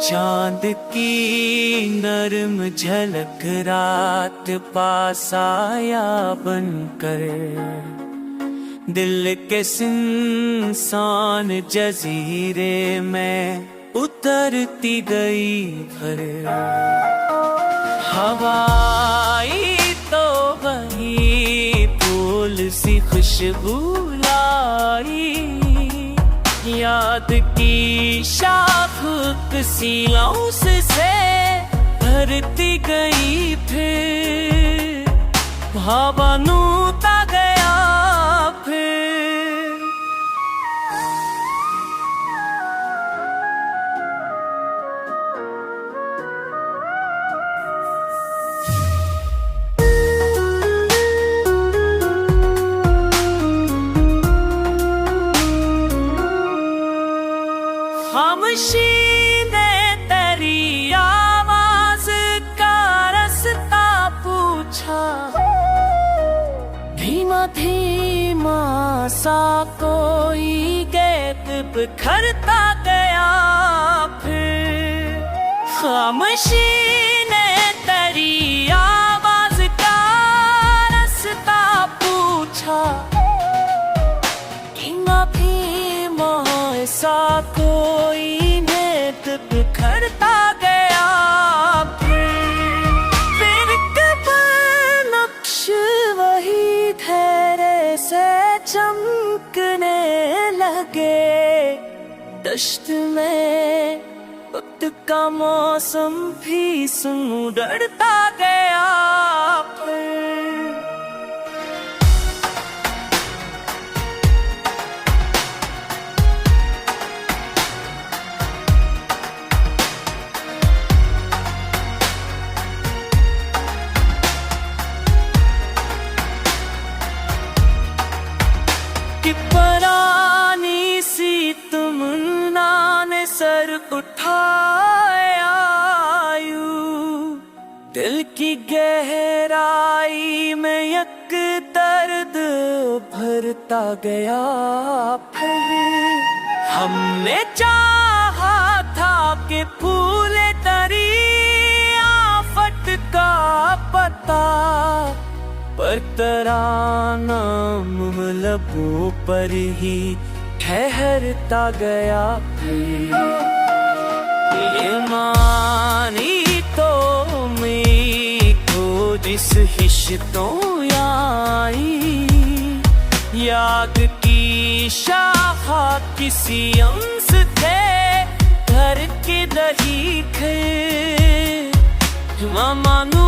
चांद की नरम झलक रात पास आया बनकर, दिल के सुनसान जजीरे में उतरती गई भर। हवाई तो वही फूल सी खुशबू लाई, याद की शाख किसी लौस से भरती गई फिर, भावनुता गया फिर। खामोशी ने तेरी आवाज का रास्ता पूछा, धीमा धीमा सा कोई गीत बिखरता गया फिर। खामोशी ने तेरी आवाज का रास्ता पूछा, धीमा धीमा सा कोई गीत बिखरता गया फिर कबर नक्श वही धैर्य से चमकने लगे। दश्त में वक्त का मौसम भी सुन उड़ता गया फिर। कि परानी सी तमन्ना ने सर उठाया यूं, दिल की गहराई में एक दर्द भरता गया फिर। हमने चाहा था कि फूले तरी आफत का पता, पर तराना लबों पर ही ठहरता गया फिर। ये मानी तो मैं खोज इस हिश्तों आई, याद की शाखा किसी अंश थे घर के दही खे मानू